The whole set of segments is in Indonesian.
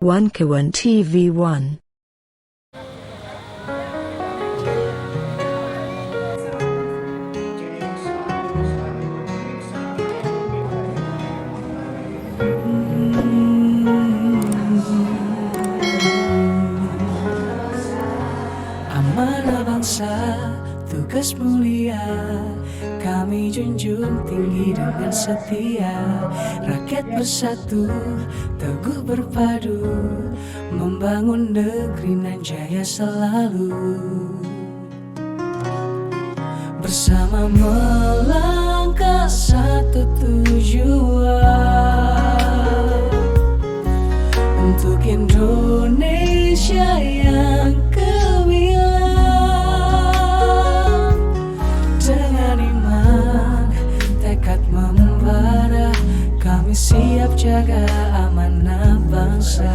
One Kawan TV1. Amanah bangsa, tugas mulia, kami junjung tinggi dengan setia. Rakyat bersatu, teguh berpadu, membangun negeri nan jaya selalu. Bersama melangkah satu tujuan, untuk Indonesia yang gemilang. Dengan iman, tekad membara, kami siap jaga amanah bangsa.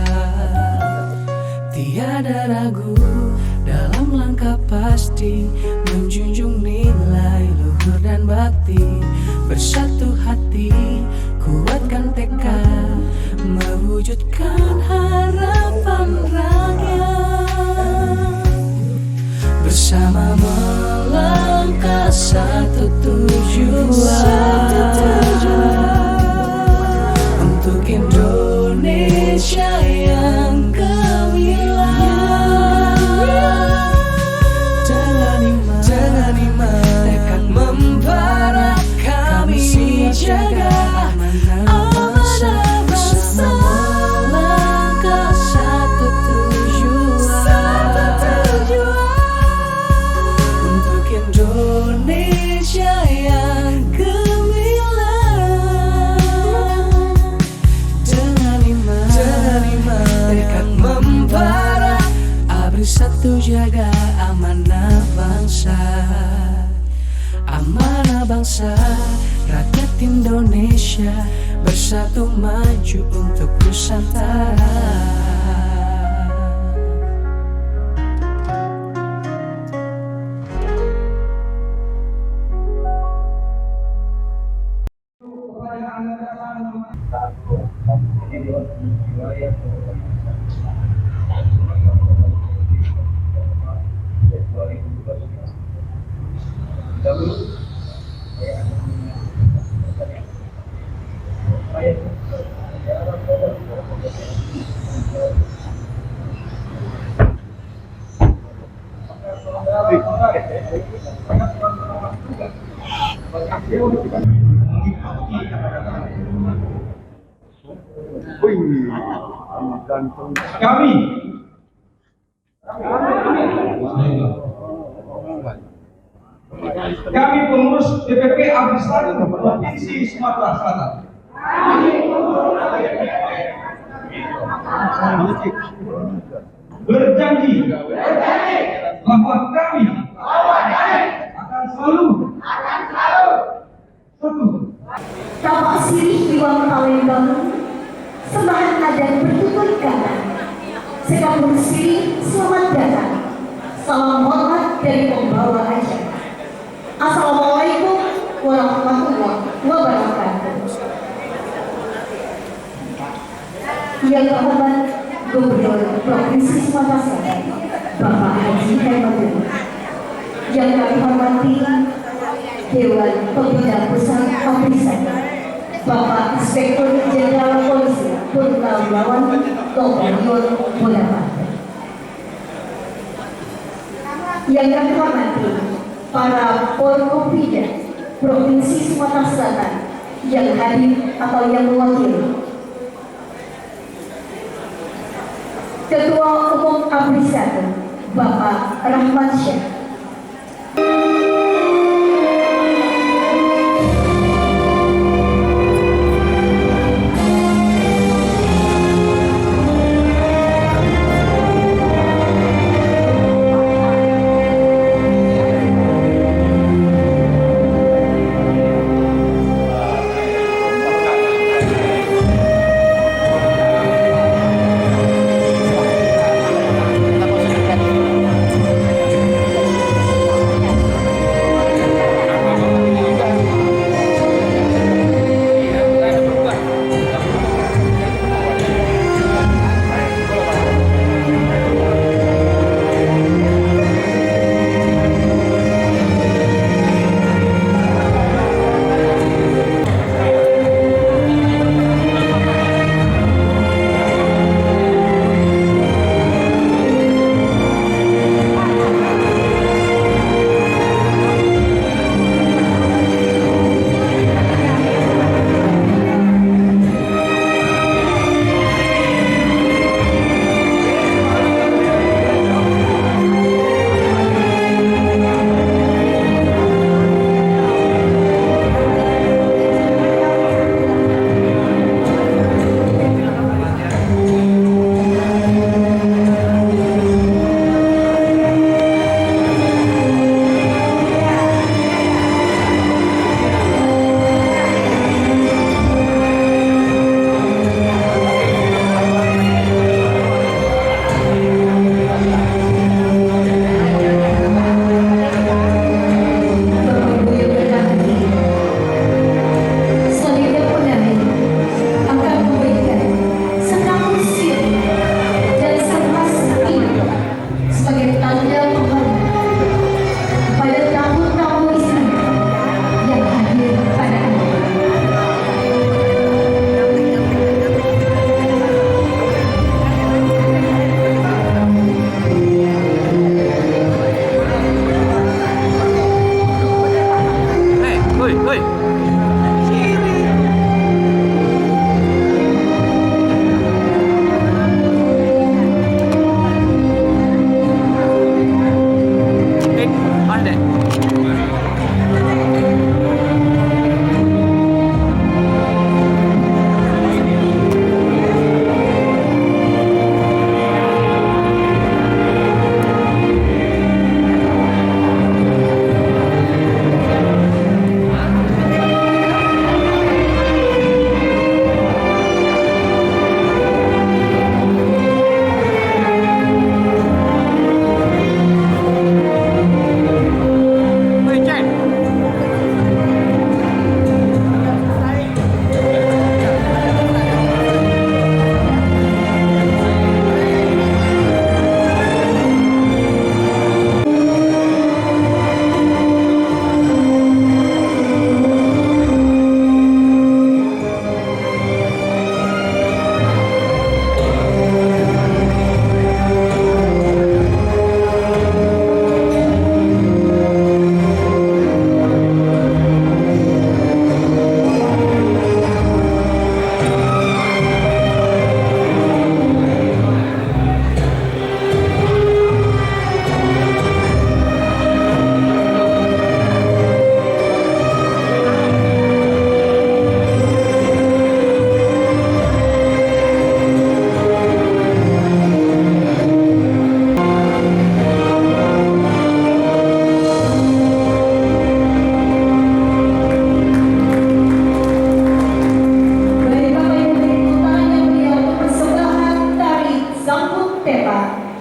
Tiada ragu dalam langkah pasti, menjunjung nilai luhur dan bakti. Bersatu hati, kuatkan tekad, mewujudkan harapan rakyat. Bersama melangkah satu tujuan, untuk Indonesia yang gemilang. Dengan iman, tekad membara, kami jaga amanah bangsa. Bersama melangkah satu tujuan, untuk Indonesia yang gemilang. Dengan iman, tekad membara, abri satu jaga amanah bangsa. Amanah bangsa, rakyat Indonesia bersatu maju untuk Nusantara. Kami pengurus DPP Abristan Provinsi Sumatera Selatan berjanji bahwa kami akan selalu satu. Bapak Sirih Iwan Palembang, sembahan adat bertutur kata. Sekampung Sirih, selamat datang. Salam hormat dari pembawa acara. Assalamualaikum warahmatullahi wabarakatuh. Yang terhormat Gubernur Provinsi Sumatera Selatan, Bapak Haji Hermadil. Yang kami hormati Dewan Pembina Pusat Abristan, Bapak Inspektur Jenderal Polisi Purnawirawan Gubernur Bonaparte. Yang kami hormati para Forkopimda Provinsi Sumatera Selatan yang hadir atau yang mewakili, Ketua Umum Abristan Bapak Rahmat Syah,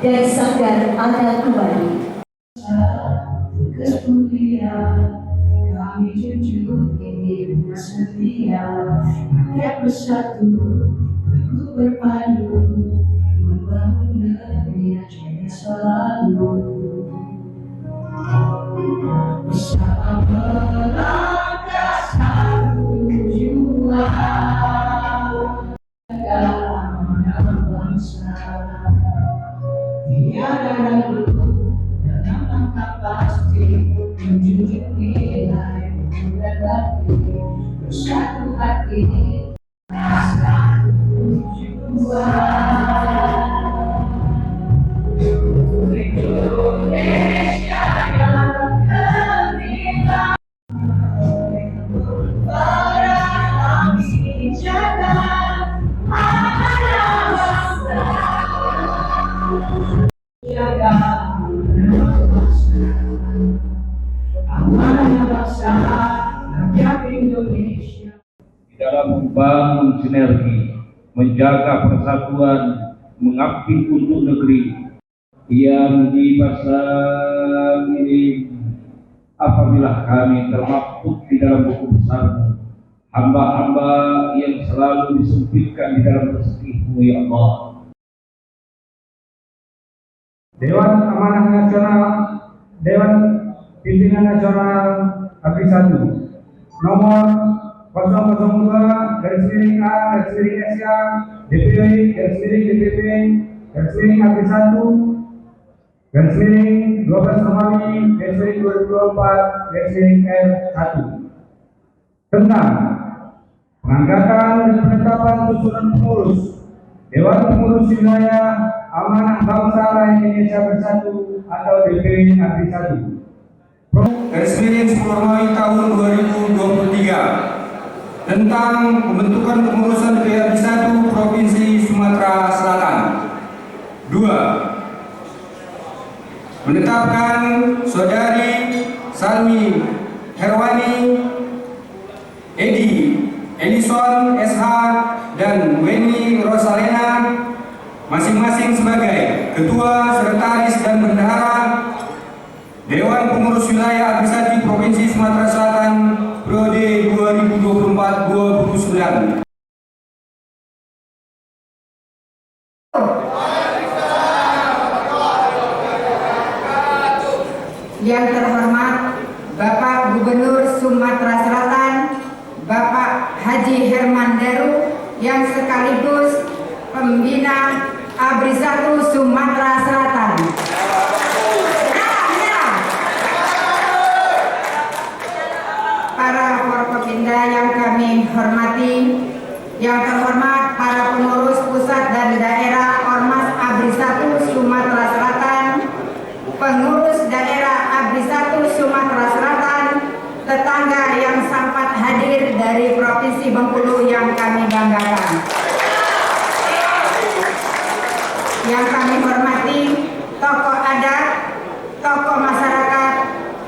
dari Sanggar Anak Kembali. Kemuliaan kami junjung ini setia, rakyat bersatu, teguh berpadu, membangun negeri yang jaya selalu. Bersama melangkah satu tujuan, jaga amanah bangsa, tiada ragu dalam langkah pasti, menjunjung nilai dan bakti, bersatu hati, satu tujuan. Indonesia yang gemilang, para kami jaga amanah bangsa, jaga amanah bangsa, rakyat Indonesia. Di dalam membangun sinergi, menjaga persatuan, mengabdi untuk negeri yang di masa ini, apabila kami termaktub di dalam buku besar-Mu, hamba-hamba yang selalu disempitkan di dalam rezeki-Mu, ya Allah. Dewan Amanah Nasional, Dewan Pimpinan Nasional ABRI 1 nomor 002/A/SK DPW/DPP/ABRI 1/12 Romawi/2024/R1 tentang pengangkatan dan penetapan susunan pengurus Dewan Pengurus Wilayah Amanah Bangsa Indonesia Bersatu atau DPW ABRI 1 Garis-miring 10 Romawi tahun 2023 tentang pembentukan kepengurusan DPW ABRI 1 Provinsi Sumatera Selatan. 2. Menetapkan Saudari Salmi Herwani Edi Elison SH dan Weni Rosalena masing-masing sebagai Ketua, Sekretaris, dan Bendahara Dewan Pengurus Wilayah ABRI 1 Provinsi Sumatera Selatan periode 2024-2029. Yang terhormat Bapak Gubernur Sumatera Selatan, Bapak Haji Herman Deru, yang sekaligus pembina ABRI 1 Sumatera Selatan. Para Forkopimda yang kami hormati, yang terhormat para pengurus pusat dan daerah Ormas ABRI 1 Sumatera Selatan, pengurus daerah ABRI 1 Sumatera Selatan, tetangga yang sempat hadir dari Provinsi Bengkulu yang kami banggakan. Yang kami hormati tokoh adat, tokoh masyarakat,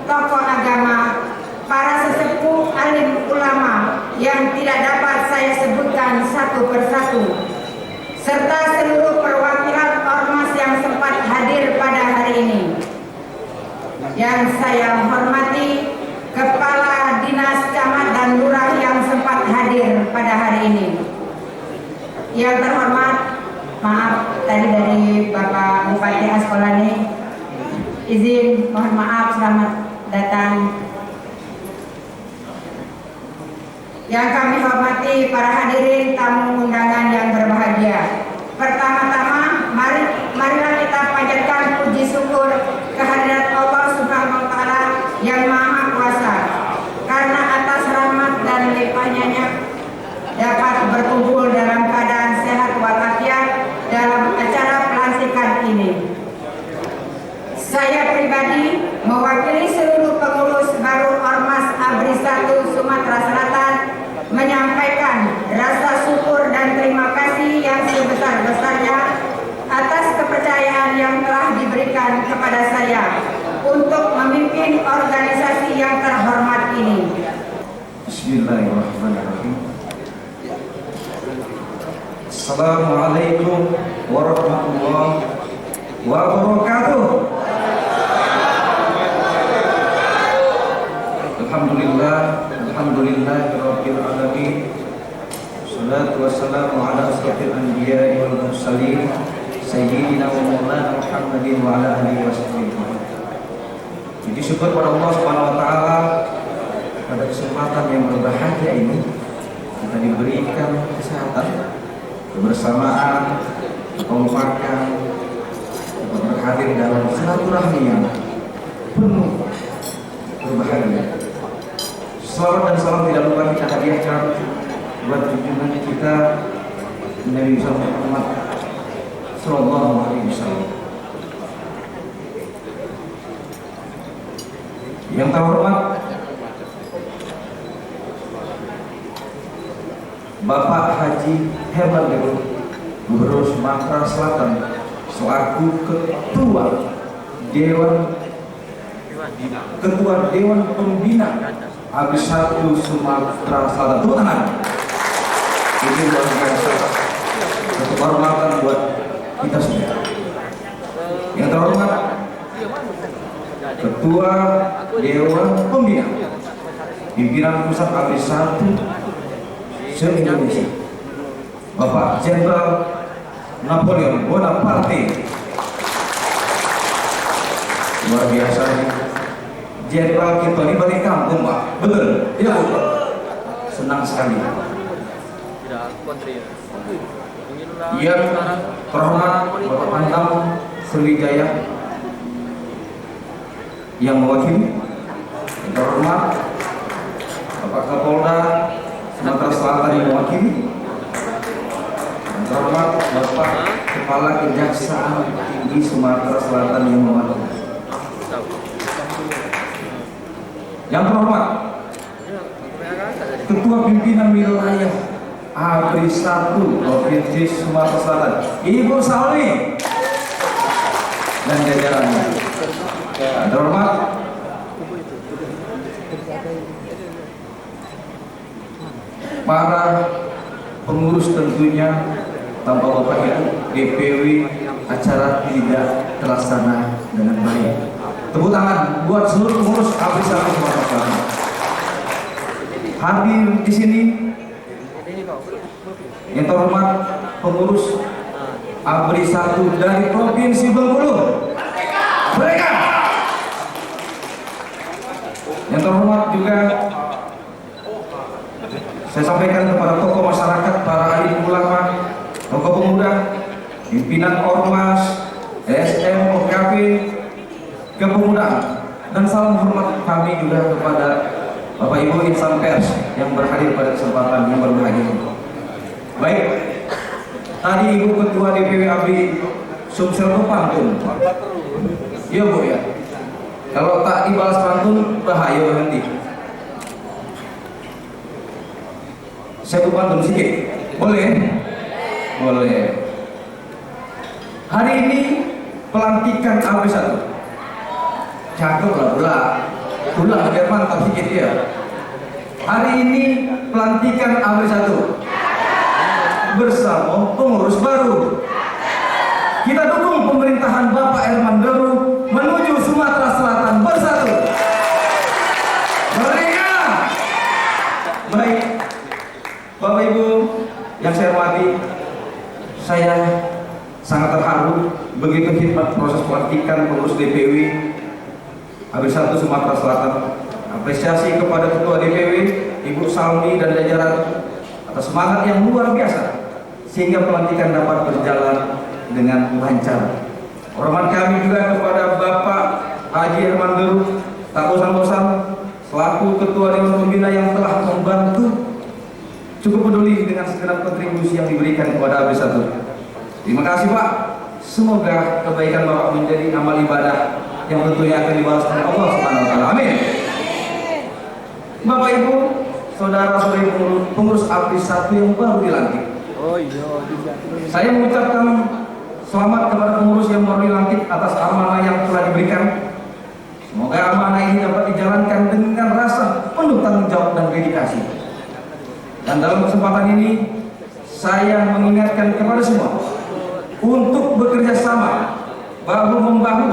tokoh agama, para sesepuh alim ulama yang tidak dapat saya sebutkan satu persatu, serta seluruh perwakilan ormas yang sempat hadir pada hari ini. Yang saya hormati Kepala Dinas Camat dan Lurah yang sempat hadir pada hari ini. Yang terhormat, maaf tadi dari Bapak Bupati Askolani, izin mohon maaf, selamat datang. Yang kami hormati para hadirin tamu undangan yang berbahagia. Pertama-tama, marilah kita panjatkan puji syukur kehadirat Allah Subhanahu wa Ta'ala yang Maha Kuasa, karena atas rahmat dan limpahnya dapat berkumpul dalam keadaan sehat walafiat dalam acara pelantikan ini. Saya pribadi mewakili seluruh pengurus baru Ormas ABRI 1 Sumatera Selatan menyampaikan rasa syukur dan terima kasih yang sebesar-besarnya atas kepercayaan yang telah diberikan kepada saya untuk memimpin organisasi yang terhormat ini. Bismillahirrahmanirrahim. Assalamualaikum warahmatullahi wabarakatuh. Alhamdulillahirabbil alamin. Wassalatu wassalamu ala asyrofil anbiya'i wal mursalin sayyidina wa maulana Muhammadin wa ala alihi wasallam. Jadi syukur pada Allah Subhanahu wa taala pada kesempatan yang berbahagia ini kita diberikan kesehatan, kebersamaan, kekompakan, untuk berhadir dalam silaturahmi yang penuh berbahagia. Salawat dan salam tidak lupa kita hadiahkan buat junjungan kita Nabi Muhammad Sallallahu Alaihi Wasallam. Yang terhormat Bapak Haji Herman Deru, Gubernur Sumatera Selatan, selaku Ketua Dewan Pembina AB1 Sumatera Selatan. Tepuk tangan. Ini luar biasa, satu kehormatan buat kita semua. Yang terhormat Ketua Dewan Pembina Pimpinan Pusat AB1 se-Indonesia, Bapak Jenderal Napoleon Bonaparte. Luar biasa nih, Jenderal kita ini balik kampung Pak, betul? Iya betul. Senang sekali. Yang terhormat Bapak Pangdam Sriwijaya yang mewakili, yang terhormat Bapak Kapolda Sumatera Selatan yang mewakili, yang terhormat Bapak Kepala Kejaksaan Tinggi Sumatera Selatan yang mewakili, yang terhormat Ketua Pimpinan Wilayah AB1 Provinsi Sumatera Selatan Ibu Salmi dan jajarannya. Yang terhormat para pengurus tentunya tanpa Bapak Ibu DPW acara tidak terlaksana dengan baik. Tepuk tangan buat seluruh pengurus AB1 Sumatera Selatan. Hadir di sini yang terhormat pengurus AB1 dari Provinsi Bengkulu. Mereka yang terhormat juga saya sampaikan kepada tokoh masyarakat, para alim ulama, tokoh pemuda, pimpinan ormas, SM, OKP, kepemudaan, dan salam hormat kami juga kepada Bapak Ibu insan pers yang berhadir pada kesempatan yang berbahagia. Baik, tadi Ibu Ketua DPW AB Sumsel pantun. Iya Bu ya. Kalau tak dibalas pantun bahaya nanti. Saya pantun sedikit. Boleh? Boleh. Hari ini pelantikan AB1. Cakep lah pula. Pulang biar mantap sedikit ya. Hari ini pelantikan AB1 bersama pengurus baru. Kita dukung pemerintahan Bapak Herman Deru menuju Sumatera Selatan bersatu. Mereka. Baik, Bapak Ibu yang saya hormati, saya sangat terharu begitu khidmat proses pelantikan pengurus DPW AB1 Sumatera Selatan. Apresiasi kepada Ketua DPW Ibu Salmi dan jajaran atas semangat yang luar biasa sehingga pelantikan dapat berjalan dengan lancar. Hormat kami juga kepada Bapak Haji Herman Deru, tak bosan-bosan selaku Ketua Dewan Pembina yang telah membantu cukup peduli dengan segenap kontribusi yang diberikan kepada AB1. Terima kasih Pak. Semoga kebaikan Bapak menjadi amal ibadah yang tentunya akan dibalas oleh Allah Subhanahu wa taala. Amin. Bapak Ibu, saudara-saudari pengurus AB1 yang baru dilantik. Saya mengucapkan selamat kepada pengurus yang baru dilantik atas amanah yang telah diberikan. Semoga amanah ini dapat dijalankan dengan rasa penuh tanggung jawab dan dedikasi. Dan dalam kesempatan ini saya mengingatkan kepada semua untuk bekerja sama, bahu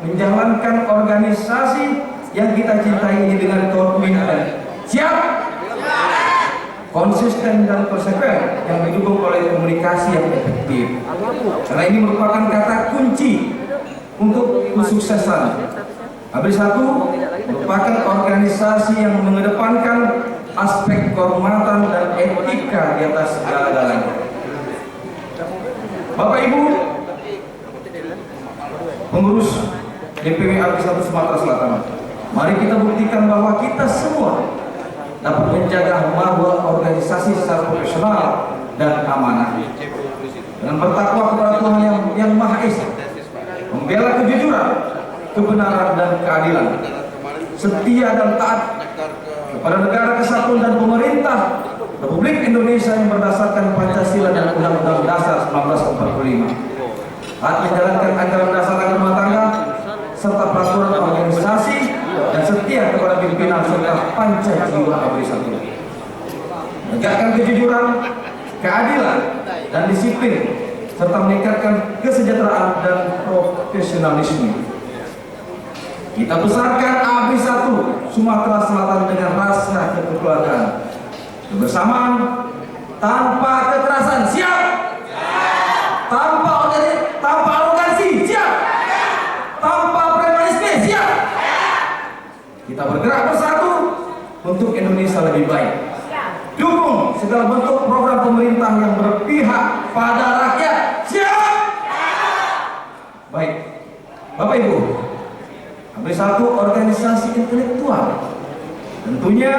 menjalankan organisasi yang kita cintai ini dengan komitmen dan siap, konsisten dan persevere yang didukung oleh komunikasi yang efektif. Karena ini merupakan kata kunci untuk kesuksesan. ABRI 1 merupakan organisasi yang mengedepankan aspek kehormatan dan etika di atas segala-galanya. Bapak Ibu pengurus DPW ABRI 1 Sumatera Selatan, mari kita buktikan bahwa kita semua dapat menjaga marwah organisasi secara profesional dan amanah dengan bertakwa kepada Tuhan yang Maha Esa, membela kejujuran, kebenaran dan keadilan, setia dan taat kepada negara kesatuan dan pemerintah Republik Indonesia yang berdasarkan Pancasila dan Undang-Undang Dasar 1945, taat menjalankan ajaran dasar rumah tangga serta peraturan organisasi dan setia kepada pimpinan serta Pancasila ABRI 1, menegakkan kejujuran, keadilan dan disiplin serta meningkatkan kesejahteraan dan profesionalisme. Kita besarkan ABRI 1 Sumatera Selatan dengan rasa kekeluargaan, kebersamaan, tanpa kekerasan, siap? Tanpa arogansi, siap? Tanpa premanisme, siap? Kita bergerak bersatu untuk Indonesia lebih baik. Dukung segala bentuk program pemerintah yang berpihak pada rakyat, siap? Baik, Bapak Ibu, ABRI 1 organisasi intelektual, tentunya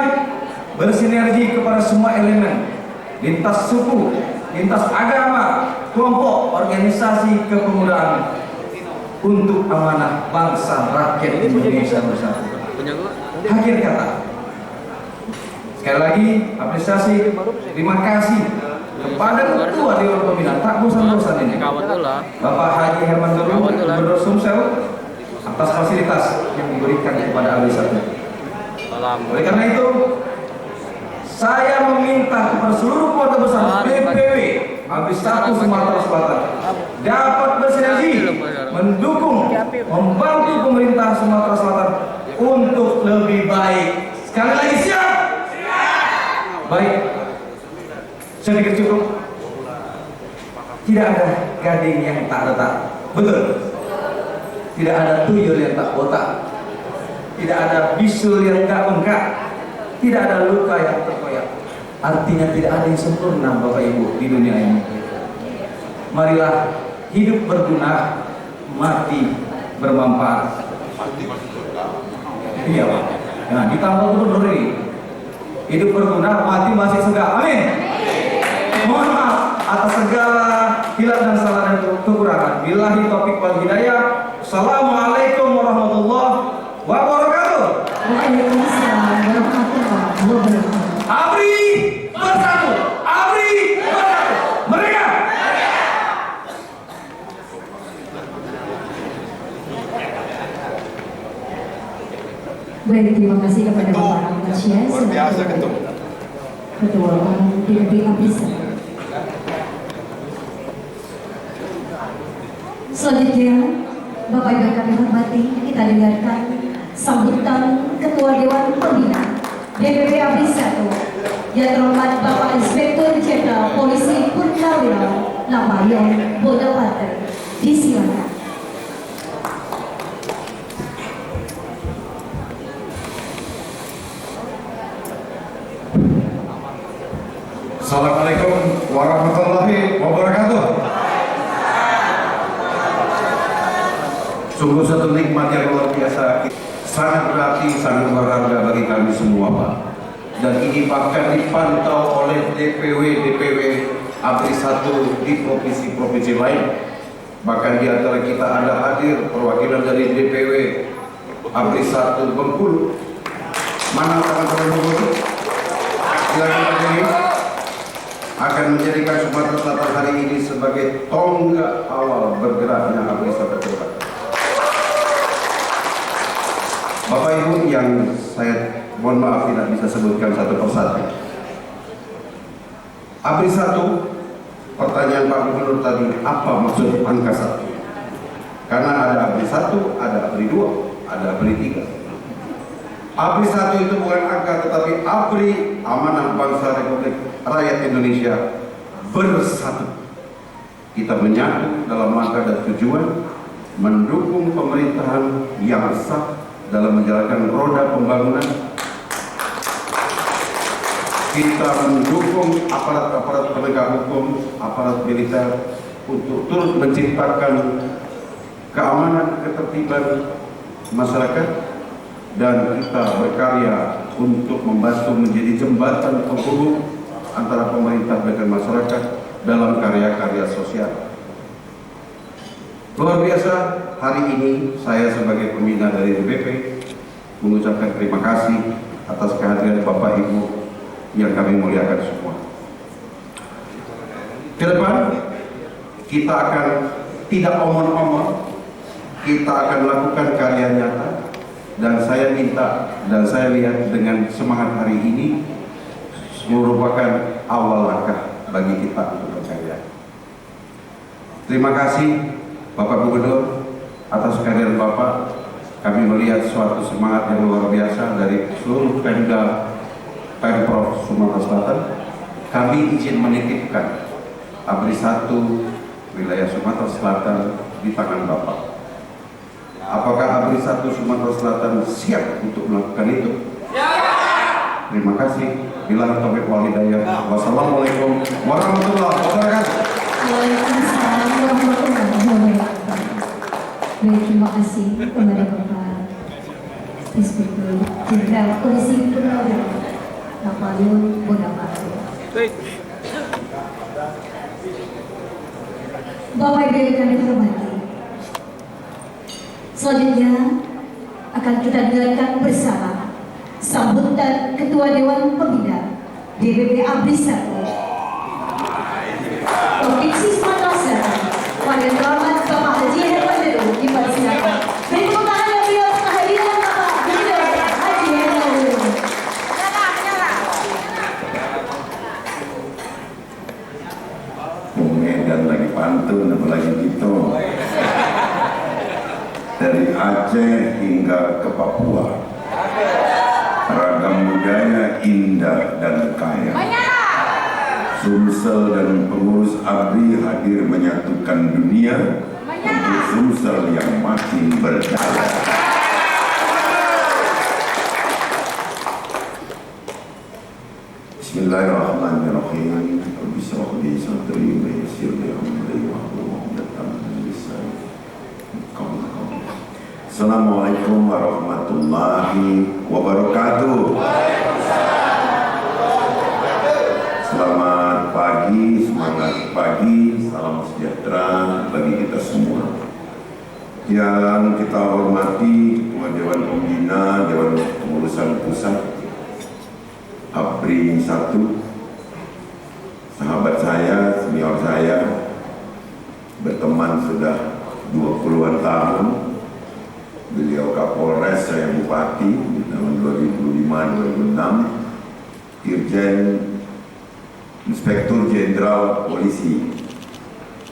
bersinergi kepada semua elemen, lintas suku, lintas agama, kelompok, organisasi kepemudaan untuk amanah bangsa rakyat Indonesia bersatu. Akhir kata, sekali lagi apresiasi, terima kasih kepada Ketua Dewan Pembina, tak bosan-bosan ini, Bapak Haji Herman Dulu, Gubernur Sumsel, atas fasilitas yang diberikan kepada ABRI 1. Oleh karena itu, saya meminta kepada seluruh keluarga besar DPW ABRI 1 Sumatera Selatan dapat bersinergi mendukung, membantu pemerintah Sumatera Selatan untuk lebih baik. Sekali lagi, siap? Baik, sedikit cukup. Tidak ada gading yang tak retak, betul? Tidak ada tuyul yang tak botak, tidak ada bisul yang tak bengkak, tidak ada luka yang terkoyak. Artinya tidak ada yang sempurna, Bapak Ibu, di dunia ini. Marilah hidup berguna, mati bermanfaat. Iya, Pak. Nah, ditambah gubernur ini, hidup berguna, mati masih surga. Amin. Mohon maaf atas segala hilaf dan salah dan kekurangan. Billahi taufiq wal hidayah. Assalamualaikum warahmatullahi wabarakatuh. Waalaikumsalam warahmatullahi wabarakatuh. ABRI bersatu, ABRI bersatu, mereka. Baik, terima kasih kepada Bapak Ahmad Syah, luar biasa ketum. Ketua Umum DPW ABRI 1. Selanjutnya, Bapak Ibu yang kami hormati, kita dengarkan sambutan Ketua Dewan Pembina DPW ABRI 1 yang terhormat Bapak Inspektur Jenderal Polisi Purnawirawan Lampayon Bodapatra. Disilakan. Assalamualaikum warahmatullahi wabarakatuh. Sungguh satu nikmat yang luar biasa, sangat berarti, sangat berharga bagi kami semua, Pak. Dan ini bahkan dipantau oleh DPW ABRI 1 di provinsi-provinsi lain. Bahkan di antara kita ada hadir perwakilan dari DPW ABRI 1 Bengkulu. Mana teman-teman Bengkulu? Silakan berdiri. Akan menjadikan Sumatera Selatan hari ini sebagai tonggak awal bergeraknya ABRI 1 Bengkulu. Bapak Ibu yang saya mohon maaf tidak bisa sebutkan satu persatu. ABRI 1, pertanyaan Pak Gubernur tadi, apa maksud angka 1? Karena ada ABRI 1, ada ABRI 2, ada ABRI 3. ABRI 1 itu bukan angka, tetapi ABRI amanah bangsa Republik Rakyat Indonesia bersatu. Kita menyatu dalam langkah dan tujuan mendukung pemerintahan yang sah dalam menjalankan roda pembangunan. Kita mendukung aparat-aparat penegak hukum, aparat militer untuk turut menciptakan keamanan, ketertiban masyarakat, dan kita berkarya untuk membantu menjadi jembatan penghubung antara pemerintah dengan masyarakat dalam karya-karya sosial. Luar biasa, hari ini saya sebagai pembina dari DPP mengucapkan terima kasih atas kehadiran Bapak Ibu yang kami muliakan semua. Ke depan kita akan tidak omong-omong, kita akan lakukan karya nyata, dan saya minta dan saya lihat dengan semangat hari ini merupakan awal langkah bagi kita untuk berkarya. Terima kasih Bapak Gubernur atas kehadiran Bapak. Kami melihat suatu semangat yang luar biasa dari seluruh Pemprov Sumatera Selatan. Kami izin menitipkan ABRI 1 wilayah Sumatera Selatan di tangan Bapak. Apakah ABRI 1 Sumatera Selatan siap untuk melakukan itu? Terima kasih. Bilang taufiq wal hidayah. Wassalamualaikum warahmatullahi wabarakatuh. Waalaikumsalam warahmatullahi wabarakatuh. Baik, terima kasih kepada Bapak Inspektur Jenderal Polisi Purnawirawan Napoleon Bonaparte. Bapak Ibu yang kami hormati, selanjutnya akan kita dengarkan bersama sambutan Ketua Dewan Pembina DPP ABRI 1 Provinsi Sumatera Selatan, Pada Terhormat Bapak Haji Herman Deru, dipersilakan. Beri tepuk tangan yang beliau kehadiran Bapak Gubernur Haji Herman Deru. Dan lagi pantun, apalagi gitu. Dari Aceh hingga ke Papua, ragam budaya indah dan kaya. Sumsel dan pengurus ABRI hadir menyatukan dunia untuk Sumsel yang makin berdaya. Bismillahirrahmanirrahim. Bismillah sadri wa yassir li amri wahlul 'uqdatam min lisani yafqahu qawli. Assalamualaikum warahmatullahi wabarakatuh. Selamat pagi, semangat pagi, salam sejahtera bagi kita semua. Yang kita hormati Ketua Dewan Pembina Dewan Pengurusan Pusat ABRI 1, sahabat saya, senior saya, berteman sudah 20-an tahun. Beliau Kapolres, saya Bupati di tahun 2005-2006, Dirjen Inspektur Jenderal Polisi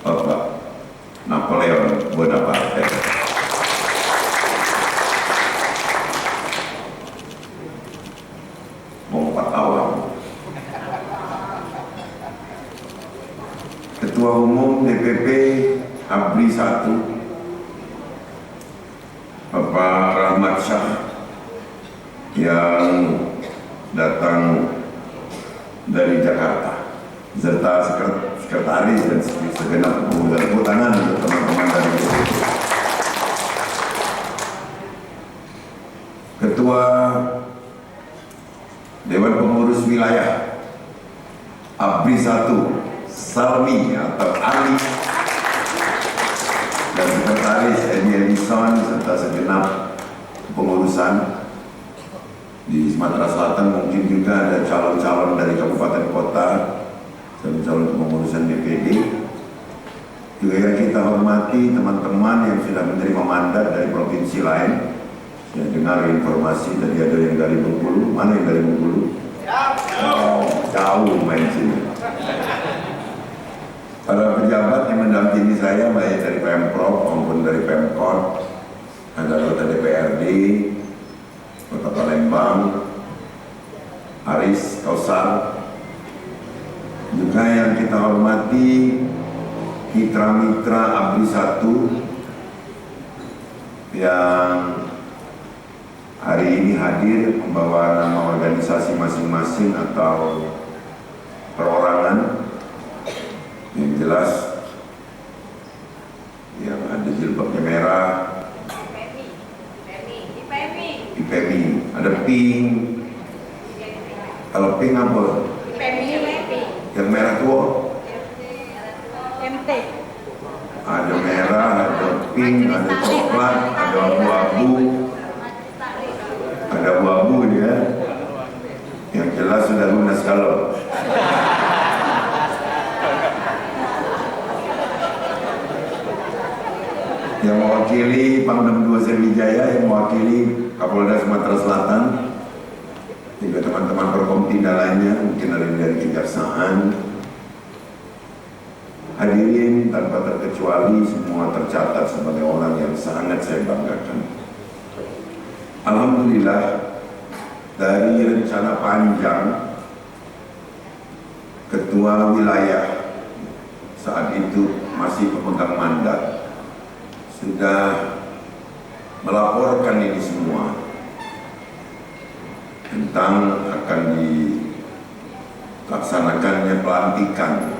Bapak Napoleon Bonaparte. Lompat awal. Ketua Umum DPP ABRI 1 Bapak Rahmat Syah yang datang dari Jakarta, serta sekretaris dan segenap pengurus tangan untuk teman-teman dari DPP. Ketua Dewan Pengurus Wilayah ABRI 1 Salmi atau Ali dan sekretaris Edi Edison serta segenap pengurusan di Sumatera Selatan. Mungkin juga ada calon-calon dari kabupaten kota dan calon pengurusan DPD. Juga yang kita hormati teman-teman yang sudah menerima mandat dari provinsi lain. Saya dengar informasi tadi ada yang dari Bengkulu. Mana yang dari Bengkulu? Oh, jauh main sini. Para pejabat yang mendampingi saya baik dari Pemprov maupun dari Pemkot Pemkot, ada anggota DPRD Kota Palembang, Aris Kausar, juga yang kita hormati mitra-mitra ABRI 1 yang hari ini hadir membawa nama organisasi masing-masing atau perorangan. Yang jelas yang ada jilbabnya merah, IPMI, ada pink. Kalau pink apa? Yang merah tua? Ada merah, ada pink, ada coklat, ada abu-abu. Ada abu-abu ya. Yang jelas sudah lunas kalau. Yang mewakili Pangdam 2 Sriwijaya, yang mewakili Kapolda Sumatera Selatan, juga teman-teman Forkompinda lainnya, mungkin ada dari Kejaksaan. Hadirin tanpa terkecuali semua tercatat sebagai orang yang sangat saya banggakan. Alhamdulillah, dari rencana panjang Ketua Wilayah saat itu masih pemegang mandat sudah melaporkan ini semua tentang akan dilaksanakannya pelantikan.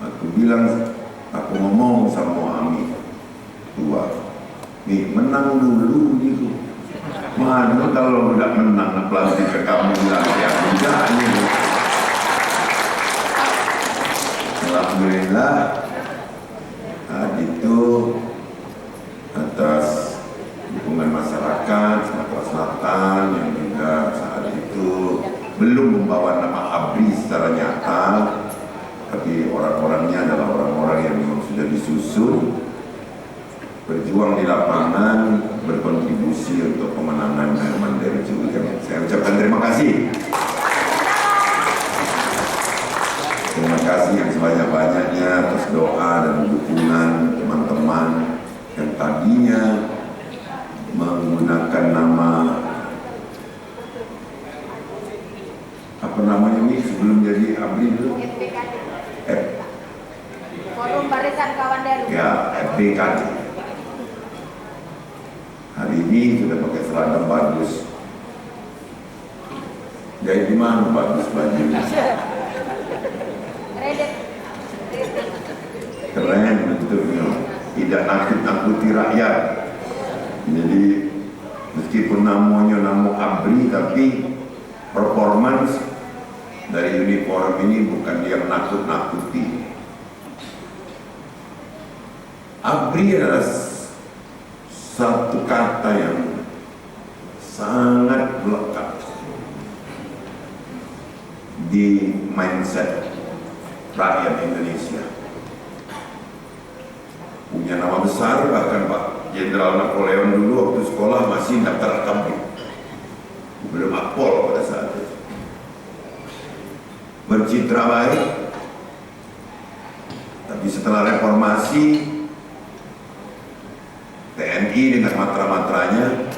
Aku bilang, aku ngomong sama Ami tua, nih menang dulu gitu. Mana kalau udah menang pelantik ke kamu bilang ya enggak nih. Alhamdulillah itu atas dukungan masyarakat Sumatera Selatan yang juga saat itu belum membawa nama ABRI secara nyata, tapi orang-orangnya adalah orang-orang yang memang sudah disusun, berjuang di lapangan, berkontribusi untuk pemenangan Herman dari Curiga. Saya ucapkan terima kasih. Terima kasih yang sebanyak-banyaknya atas doa dan dukungan teman-teman yang tadinya menggunakan nama apa namanya ini sebelum jadi ABRI dulu? Forum Barisan Kawan Deru. Ya, FBKD. Hari ini sudah pakai seragam bagus. Jadi di mana bagus bajunya? Keren bentuknya, tidak nakut-nakuti rakyat. Jadi meskipun namanya nama ABRI, tapi performance dari uniform ini bukan dia nakut-nakuti. ABRI adalah satu kata yang sangat melekat di mindset rakyat Indonesia. Punya nama besar, bahkan Pak Jenderal Napoleon dulu waktu sekolah masih daftar akabri, belum akpol pada saat itu. Bercitra baik, tapi setelah reformasi TNI dengan matra-matranya,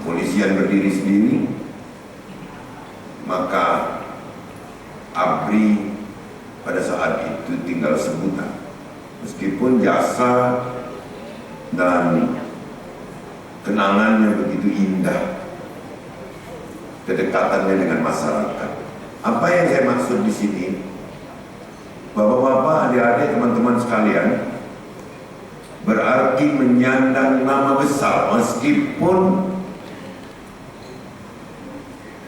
kepolisian berdiri sendiri, maka ABRI pada saat itu tinggal sebutan. Meskipun jasa dan kenangannya begitu indah, kedekatannya dengan masyarakat. Apa yang saya maksud di sini, bapak-bapak, adik-adik, teman-teman sekalian, berarti menyandang nama besar meskipun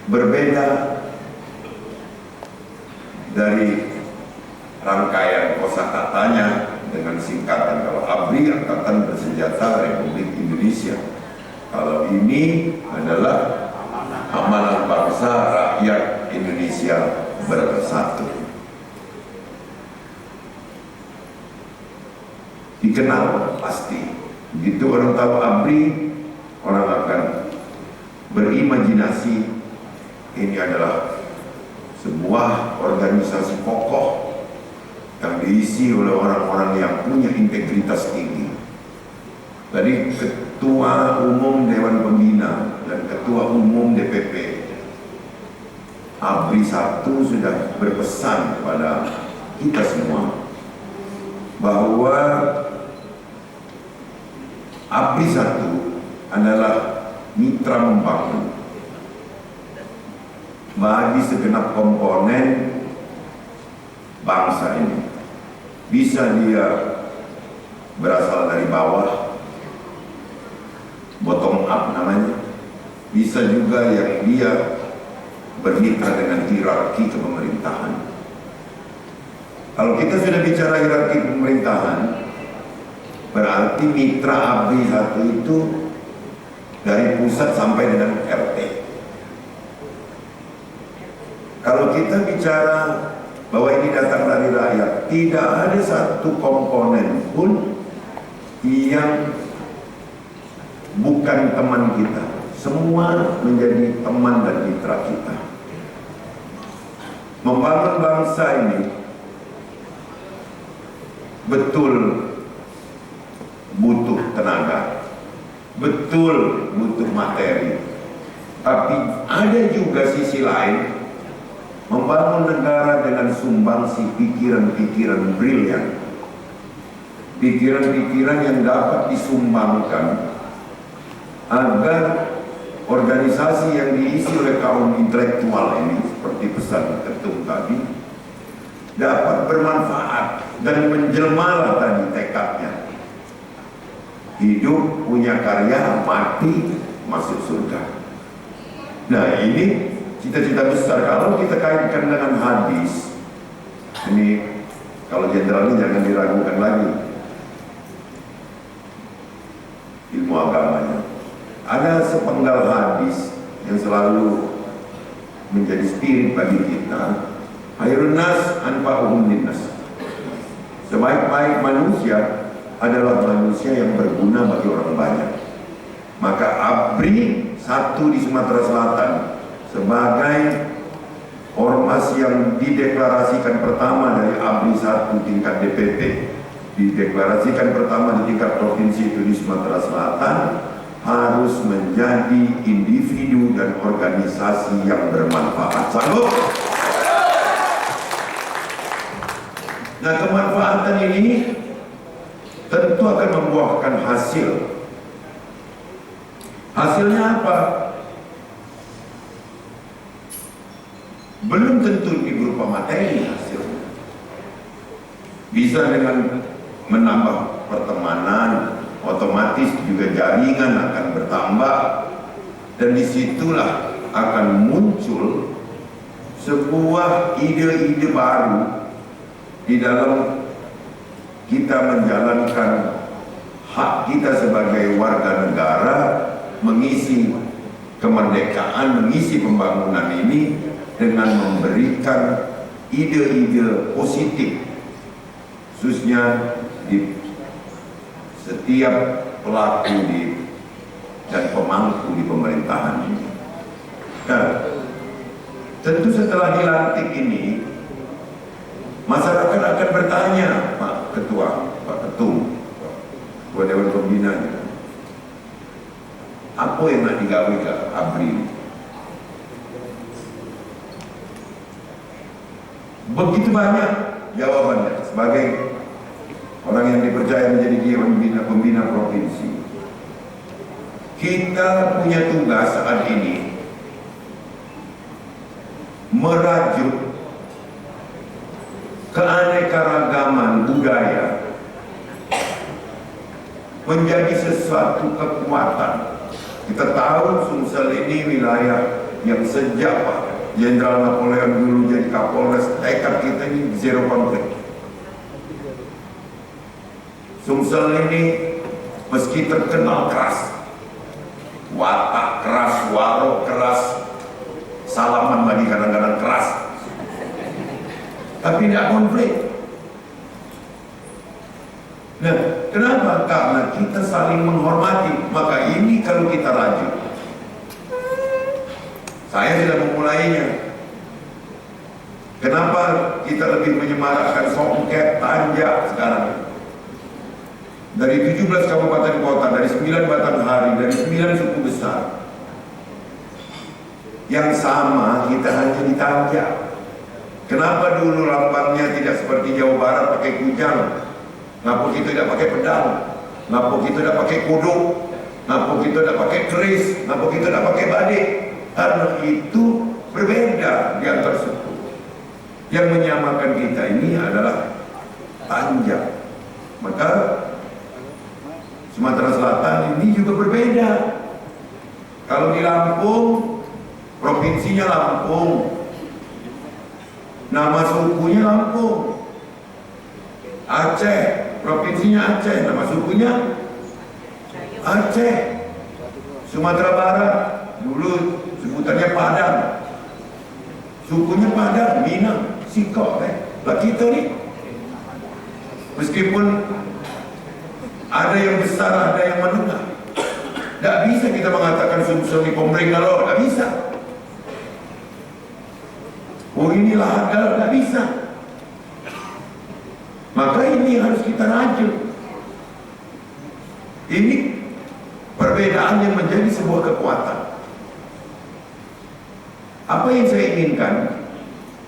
berbeda dari rangkaian kosakatanya dengan singkatan. Kalau ABRI Angkatan Bersenjata Republik Indonesia, kalau ini adalah Amanah Bangsa Rakyat Indonesia Bersatu. Dikenal pasti. Begitu orang tahu ABRI, orang akan berimajinasi ini adalah sebuah organisasi kokoh yang diisi oleh orang-orang yang punya integritas tinggi. Tadi Ketua Umum Dewan Pembina dan Ketua Umum DPP ABRI 1 sudah berpesan kepada kita semua bahwa ABRI 1 adalah mitra membangun bagi segenap komponen bangsa ini. Bisa dia berasal dari bawah, bottom up namanya, bisa juga yang dia bermitra dengan hierarki kepemerintahan. Kalau kita sudah bicara hierarki pemerintahan, berarti mitra ABRI 1 itu dari pusat sampai dengan RT. Kalau kita bicara bahwa ini datang dari rakyat, tidak ada satu komponen pun yang bukan teman kita. Semua menjadi teman dan mitra kita. Membangun bangsa ini betul butuh tenaga, betul butuh materi, tapi ada juga sisi lain. Membangun negara dengan sumbangsi pikiran-pikiran brilian, pikiran-pikiran yang dapat disumbangkan agar organisasi yang diisi oleh kaum intelektual ini, seperti pesan Ketum tadi, dapat bermanfaat dan menjelmalah tadi tekadnya. Hidup, punya karya, mati, masuk surga. Nah, ini cita-cita besar. Kalau kita kaitkan dengan hadis, ini kalau jenderal ini jangan diragukan lagi ilmu agamanya. Ada sepenggal hadis yang selalu menjadi spirit bagi kita. Khairun nas anfa'uhum linnas. Sebaik-baik manusia adalah manusia yang berguna bagi orang banyak. Maka ABRI 1 di Sumatera Selatan sebagai ormas yang dideklarasikan pertama dari ABRI 1 tingkat DPP, dideklarasikan pertama di tingkat provinsi itu di Sumatera Selatan, harus menjadi individu dan organisasi yang bermanfaat. Sanggup? Nah, kemanfaatan ini tentu akan membuahkan hasil. Hasilnya apa? Belum tentu ini berupa materi hasilnya. Bisa dengan menambah pertemanan, otomatis juga jaringan akan bertambah, dan disitulah akan muncul sebuah ide-ide baru di dalam kita menjalankan hak kita sebagai warga negara, mengisi kemerdekaan, mengisi pembangunan ini dengan memberikan ide-ide positif, khususnya di setiap pelaku dan pemangku di pemerintahan ini. Nah, tentu setelah dilantik ini, masyarakat akan bertanya, Pak Ketua, Pak Ketum, Ketua Dewan Pembina, apa yang nak digawe ke ABRI? Begitu banyak jawabannya. Sebagai orang yang dipercaya menjadi Dewan Pembina Provinsi, kita punya tugas saat ini merajut keanekaragaman budaya menjadi sesuatu kekuatan. Kita tahu Sumsel ini wilayah yang sejak Pak Jenderal Napoleon dulu jadi Kapolres, tekad kita ini zero konflik. Sumsel ini meski terkenal keras, watak keras, warok keras, salaman bagi kadang-kadang keras, tapi tidak konflik. Nah, kenapa? Karena kita saling menghormati. Maka ini kalau kita rajut, saya sudah memulainya. Kenapa kita lebih menyemarakkan Songket, Tanjak sekarang? Dari 17 kabupaten kota, dari 9 batang hari, dari 9 suku besar. Yang sama kita hanya di Tanjak. Kenapa dulu lambangnya tidak seperti Jawa Barat pakai kujang? Kenapa kita tidak pakai pedang? Kenapa kita tidak pakai kodok? Kenapa kita tidak pakai keris? Kenapa kita tidak pakai badik? Karena itu berbeda di antar suku. Yang menyamakan kita ini adalah Tanjak. Maka Sumatera Selatan ini juga berbeda. Kalau di Lampung, provinsinya Lampung, nama sukunya Lampung. Aceh, provinsinya Aceh, nama sukunya Aceh. Sumatera Barat, dulu sebutannya Padang, sukunya Padang, Minang, Sikok. Lah kita nih, meskipun ada yang besar, ada yang menengah, tidak bisa kita mengatakan Sumsel di Komering kalau tidak bisa. Oh inilah ada, tidak bisa. Maka ini harus kita rajut. Ini perbedaan yang menjadi sebuah kekuatan. Apa yang saya inginkan?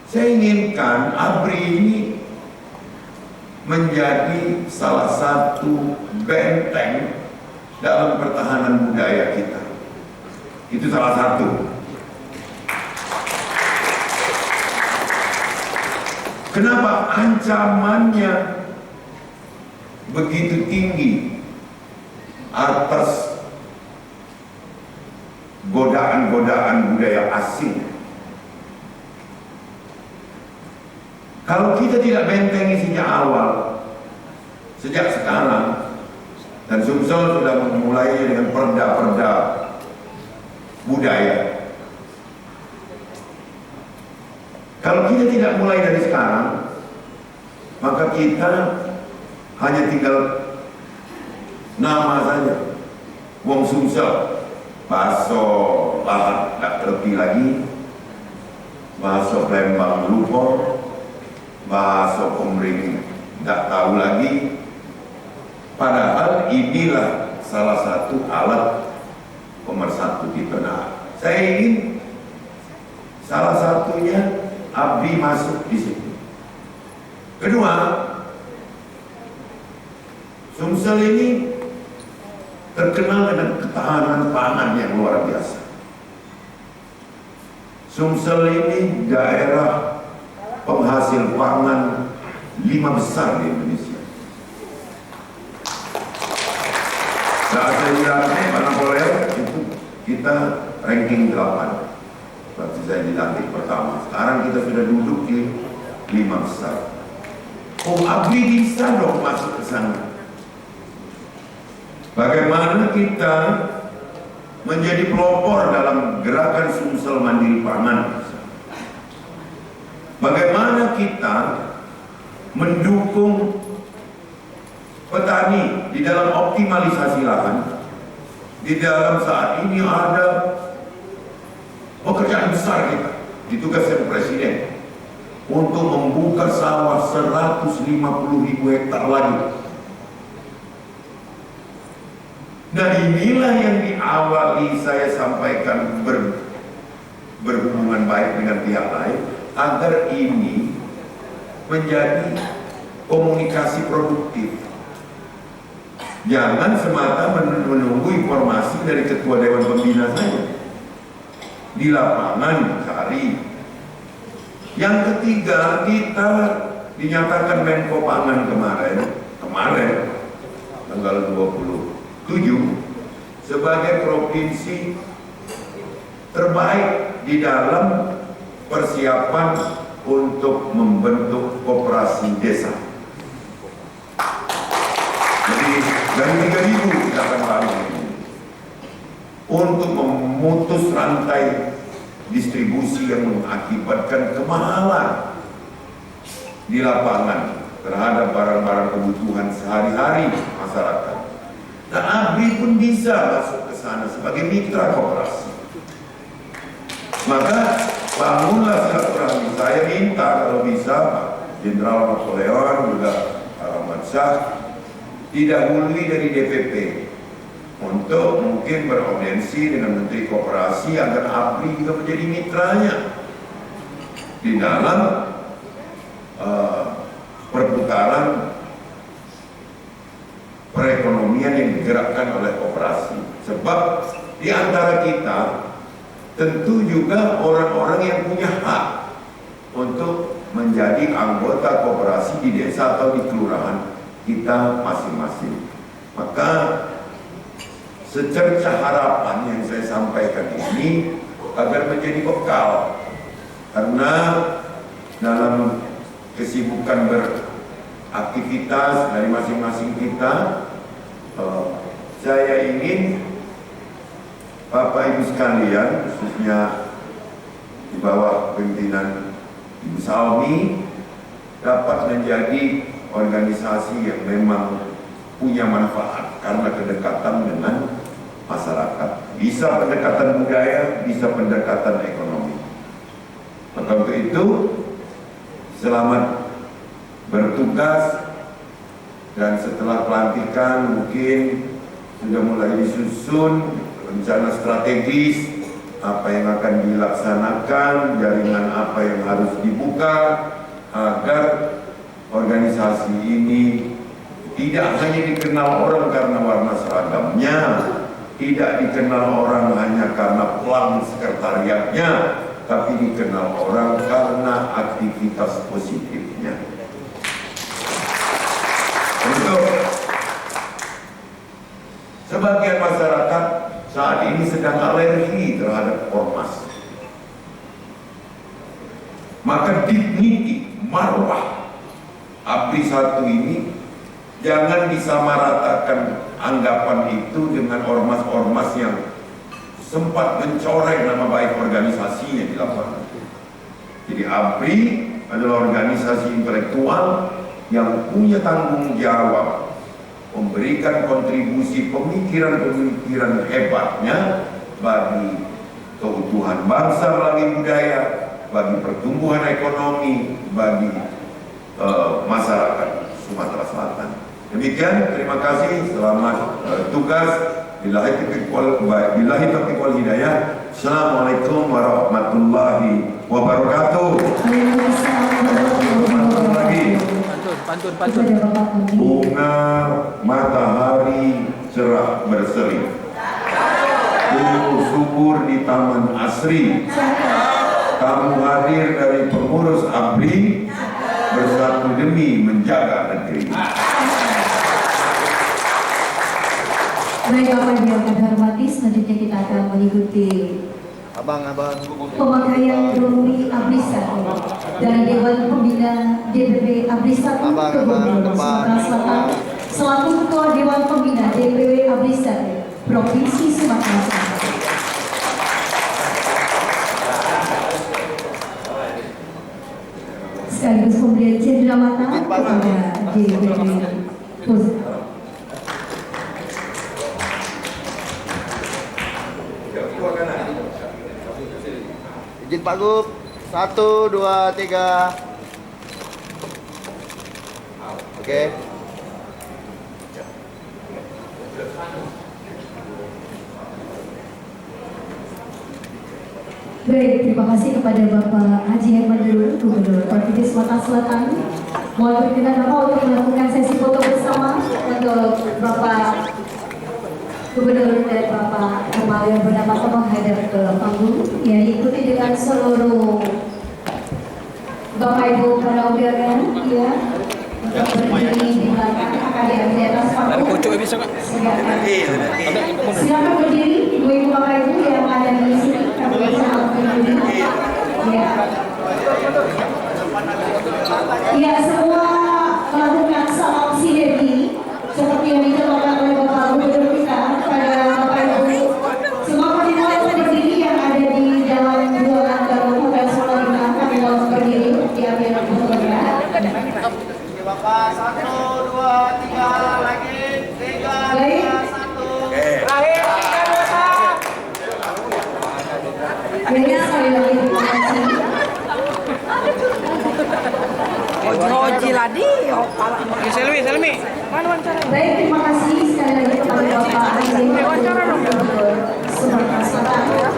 Saya inginkan ABRI ini menjadi salah satu benteng dalam pertahanan budaya kita. Itu salah satu. Kenapa ancamannya begitu tinggi atas godaan-godaan budaya asing? Kalau kita tidak bentengi sejak awal, sejak sekarang, dan Sumsel sudah memulai dengan perda-perda budaya. Kalau kita tidak mulai dari sekarang, maka kita hanya tinggal nama saja. Wong Sumsel, bakso lahat tak terlebih lagi, bakso Lembang lupa, bakso Komering tidak tahu lagi. Padahal inilah salah satu alat pemersatu kita. Nah, saya ingin salah satunya ABRI masuk di situ. Kedua, Sumsel ini terkenal dengan ketahanan pangan yang luar biasa. Sumsel ini daerah penghasil pangan 5 besar di Indonesia. Saat saya dilantik Pak Napoleon itu kita ranking 8. Waktu saya dilantik pertama. Sekarang kita sudah duduk di 5 besar. Oh, ABRI bisa dong masuk ke sana. Bagaimana kita menjadi pelopor dalam gerakan Sumsel Mandiri Pangan? Bagaimana kita mendukung petani di dalam optimalisasi lahan? Di dalam saat ini ada pekerjaan besar kita ditugaskan Presiden untuk membuka sawah 150.000 hektar lagi. Dan inilah yang diawali saya sampaikan berhubungan baik dengan pihak lain agar ini menjadi komunikasi produktif. Jangan semata menunggu informasi dari Ketua Dewan Pembina saja. Di lapangan cari. Yang ketiga, kita dinyatakan Menko Pangan kemarin tanggal 27 sebagai provinsi terbaik di dalam persiapan untuk membentuk koperasi desa. Jadi dari 3.000 kita akan bangun untuk memutus rantai distribusi yang mengakibatkan kemahalan di lapangan terhadap barang-barang kebutuhan sehari-hari masyarakat. Dan ABRI pun bisa masuk ke sana sebagai mitra koperasi. Maka bangunlah silaturahmi. Saya minta kalau bisa Pak Jenderal Napoleon juga Ahmad Syah didahului dari DPP untuk mungkin beraudiensi dengan Menteri Koperasi agar ABRI juga menjadi mitranya di dalam perputaran perekonomian yang digerakkan oleh koperasi. Sebab di antara kita tentu juga orang-orang yang punya hak untuk menjadi anggota koperasi di desa atau di kelurahan kita masing-masing. Maka secerca harapan yang saya sampaikan ini agar menjadi bekal, karena dalam kesibukan beraktivitas dari masing-masing kita, saya ingin Bapak Ibu sekalian, khususnya di bawah pimpinan Ibu Salmi, dapat menjadi organisasi yang memang punya manfaat karena kedekatan dengan masyarakat. Bisa pendekatan budaya, bisa pendekatan ekonomi. Maka untuk itu, selamat bertugas, dan setelah pelantikan mungkin sudah mulai disusun rencana strategis apa yang akan dilaksanakan, jaringan apa yang harus dibuka agar organisasi ini tidak hanya dikenal orang karena warna seragamnya, tidak dikenal orang hanya karena pelang sekretariatnya, tapi dikenal orang karena aktivitas positifnya. Untuk sebagian masyarakat saat ini sedang alergi terhadap ormas, maka dignity, marwah ABRI 1 ini jangan disamaratakan anggapan itu dengan ormas-ormas yang sempat mencoreng nama baik organisasinya di lapangan. Jadi ABRI adalah organisasi intelektual yang punya tanggung jawab memberikan kontribusi pemikiran-pemikiran hebatnya bagi keutuhan bangsa melalui budaya, bagi pertumbuhan ekonomi, bagi masyarakat Sumatera Selatan. Demikian, terima kasih, selamat tugas. Billahi taufiq wal hidayah. Assalamualaikum warahmatullahi wabarakatuh. Pantun. Bunga matahari cerah berseri, tumbuh subur di taman asri. Kamu hadir dari pengurus ABRI, bersatu demi menjaga negeri. Baik Bapak Ibu yang kami hormati, selanjutnya kita akan mengikuti pemakaian Rumri ABRI 1 dari Dewan Pembina DPW ABRI 1 Gubernur Sumatera Selatan selaku Ketua Dewan Pembina DPW ABRI 1 Provinsi Sumatera Selatan. Sekaligus pemberian cenderamata kepada DPW Pusat. Izin Pak Gub, 1, 2, 3. Oke. Baik, terima kasih kepada Bapak Haji Herman Dulur, Gubernur Provinsi Sumatera Selatan. Mohon berkenan Bapak untuk melakukan sesi foto bersama untuk Bapak Gubernur dan Bapak Kemal yang bernama menghadap ke panggung, yang diikuti dengan seluruh Bapak Ibu para undangan, ya, untuk berdiri di belakang akan diambil di atas panggung. Silakan berdiri, Ibu-ibu Bapak Ibu yang ada di sini, kami bersama berdiri. Ya. Ya, semua melakukan salam sinergi seperti yang dicontohkan oleh Bapak Gubernur kita pada Bapak Ibu. Semua pertemuan berdiri yang ada di dalam ruangan baru Hotel Solarina, kami mohon berdiri diambil fotonya. Bapak, 1, 2, 3 lagi, 3, 1. Jadi sekali lagi terima kasih. Baik, terima kasih sekali lagi kepada Bapak Haji Gubernur Sumatera Selatan.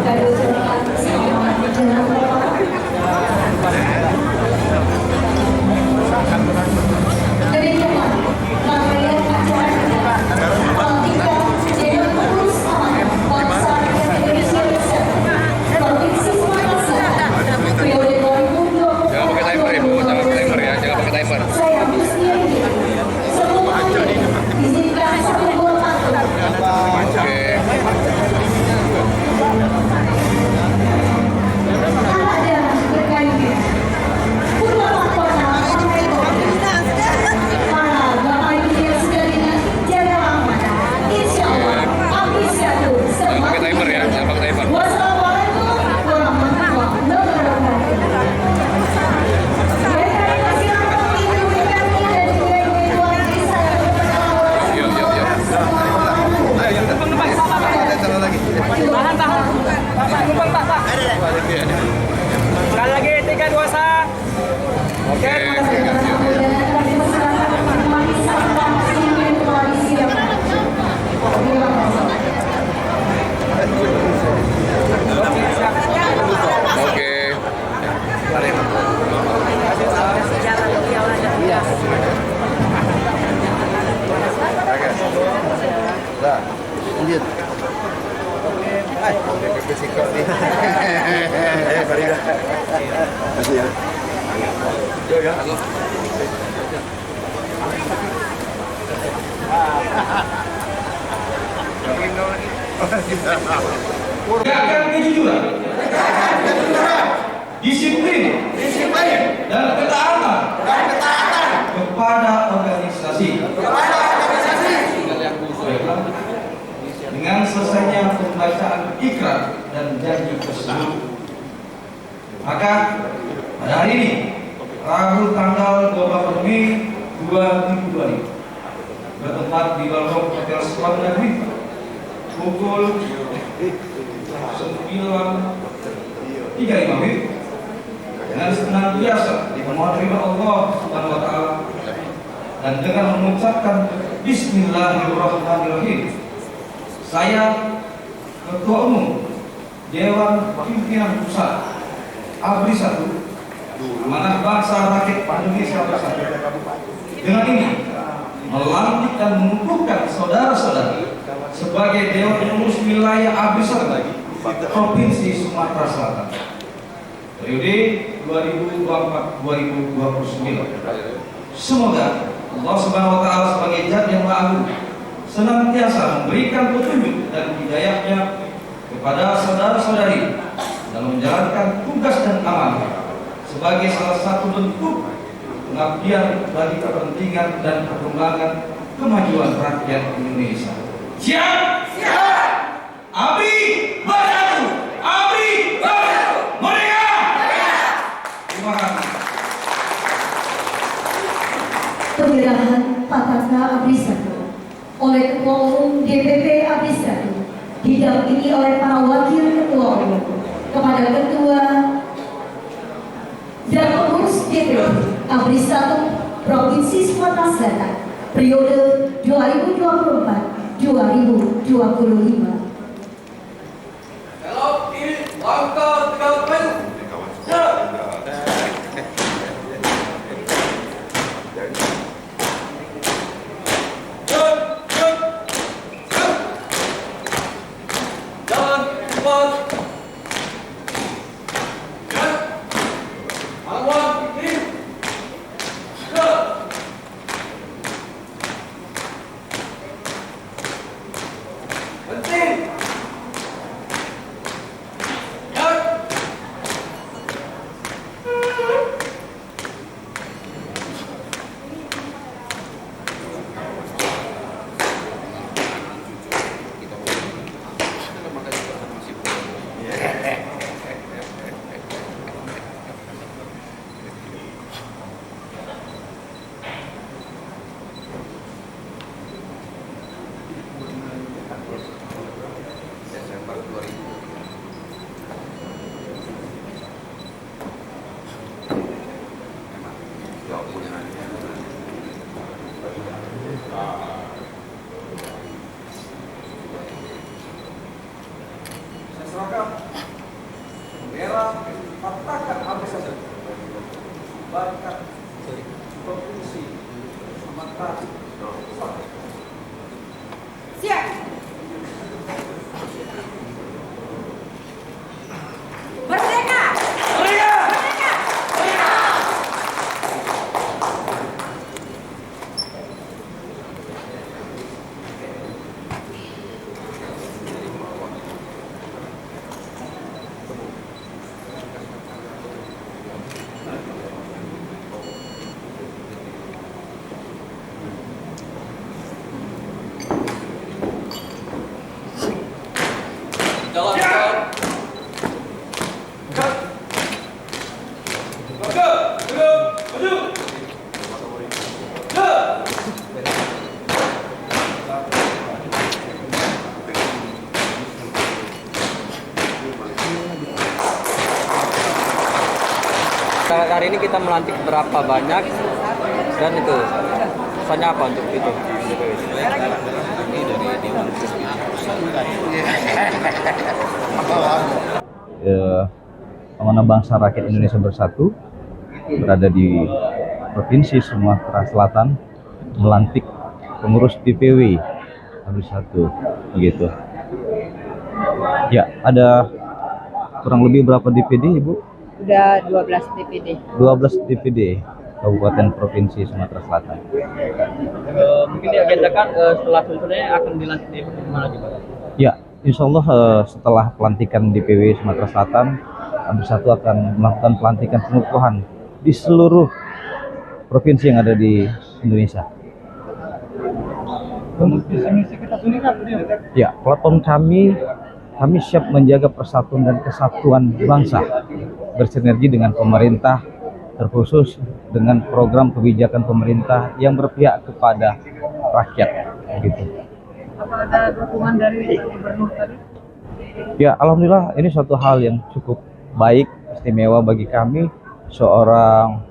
Kami ucapkan selamat berjalan Bapak. Demikian rangkaian acara pelantikan Dewan Pengurus Amanah Bangsa Indonesia Bersatu Provinsi Sumatera Selatan periode 2020. Jangan pakai timer ibu, jangan pakai timer ya, jangan pakai timer. Saya Husnia ini sebelum hadir izinkan satu buah pantun. Oke. Anak darah berkayu Purwa Mahkota Partai Kopi. Para bapak ibu yang sudah dinanti jaga amanah. Insya Allah abdi satu Jangan pakai timer ya, jangan pakai timer. Wassalamualaikum warahmatullahi wabarakatuh. Baik, terima kasih untuk ibu kami dan juga ibu warga saya Sekali lagi 3, 2, 1. Oke. Oke. Dah, lanjut. DPP sikap nih. Farida. Masih ya. Ya. Tegakkan kejujuran, disiplin, dan ketaatan kepada organisasi. Dengan selesainya pembacaan ikrar dan janji tersebut, maka pada hari ini, Rabu tanggal 28 Mei 2020, bertempat di Balkon Hotel Sekolah Negeri pukul 9.35 WIB dengan senantiasa dimohon ridha Allah Subhanahu wa taala dan dengan mengucapkan Bismillahirrahmanirrahim. Saya Ketua Umum Dewan Pimpinan Pusat ABRI 1 Amanah Bangsa Rakyat Indonesia Bersatu dengan ini melantik dan mengukuhkan saudara-saudari sebagai Dewan Pengurus Wilayah ABRI 1 Provinsi Sumatera Selatan periode 2024-2029. Semoga Allah Subhanahu wa taala sebagai Zat yang Maha Agung senantiasa memberikan petunjuk dan hidayahnya kepada saudara-saudari dalam menjalankan tugas dan amanah sebagai salah satu bentuk pengabdian bagi kepentingan dan perkembangan kemajuan rakyat Indonesia. Siap? Siap! ABRI Bersatu! ABRI Bersatu! Merdeka! Terima kasih. Penyerahan Pakata ABRI 1 oleh Ketua Umum DPP ABRI 1 didampingi oleh para wakil Ketua Umum kepada Ketua dan Pengurus DPP ABRI 1 Provinsi Sumatera Selatan periode 2024-2025. Kalau ini langkah 30. Penting. Saya serahkan bendera patakan habis saja. Bakat provinsi Sumatera Selatan. Siap. Merdeka! Merdeka! Merdeka! Jalan. Hari ini kita melantik berapa banyak dan itu pesannya apa untuk itu? Amanah Bangsa Rakyat Indonesia Bersatu berada di Provinsi Sumatera Selatan melantik pengurus DPW habis satu begitu. Ya, ada kurang lebih berapa DPD, Ibu? Udah 12 DPD. 12 DPD Kabupaten Provinsi Sumatera Selatan. Mungkin diagendakan setelah susunnya akan dilantik di mana juga? Ya, insya Allah setelah pelantikan DPW Sumatera Selatan, Habis satu akan melakukan pelantikan pengukuhan di seluruh provinsi yang ada di Indonesia. Ya, platform kami siap menjaga persatuan dan kesatuan bangsa, bersinergi dengan pemerintah, terkhusus dengan program kebijakan pemerintah yang berpihak kepada rakyat. Gitu. Apa ada dukungan dari gubernur tadi? Ya, alhamdulillah ini suatu hal yang cukup baik, istimewa bagi kami, seorang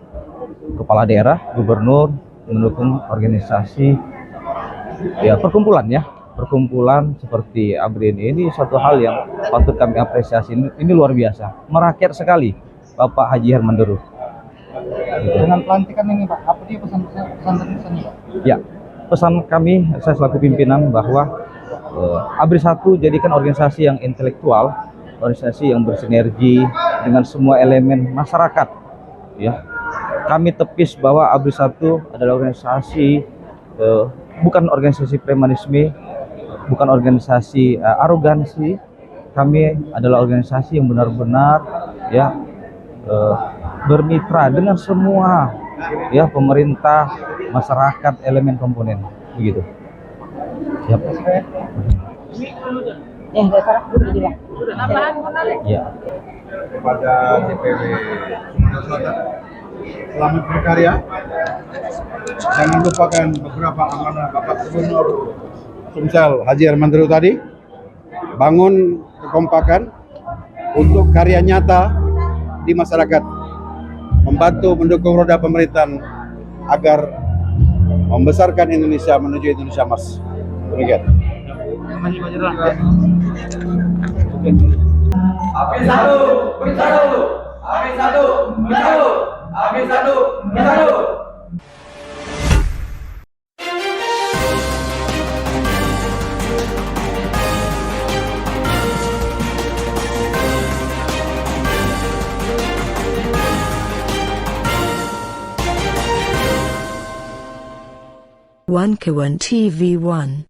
kepala daerah, gubernur mendukung organisasi ya perkumpulan seperti ABRI ini suatu hal yang patut kami apresiasi. Ini luar biasa, merakyat sekali Bapak Haji Herman Deru. Dengan pelantikan ini Pak, apa dia pesan-pesannya Pak? Ya, pesan kami, saya selaku pimpinan, bahwa ABRI 1 jadikan organisasi yang intelektual, organisasi yang bersinergi dengan semua elemen masyarakat. Ya, kami tepis bahwa ABRI 1 adalah organisasi bukan organisasi premanisme, bukan organisasi arogansi. Kami adalah organisasi yang benar-benar ya bermitra dengan semua ya pemerintah, masyarakat, elemen komponen begitu. Siap. Ya, saya sarap dulu lah. Ya. Kepada DPW Sumatera Selatan, selamat berkarya. Jangan lupakan beberapa amanah Bapak Gubernur Sumsel Haji Herman Deru tadi. Bangun kekompakan untuk karya nyata di masyarakat, membantu mendukung roda pemerintahan agar membesarkan Indonesia menuju Indonesia Emas. Demikian. Habis satu, bersatu. Habis satu, bersatu. Habis satu, bersatu. One Kawan TV 1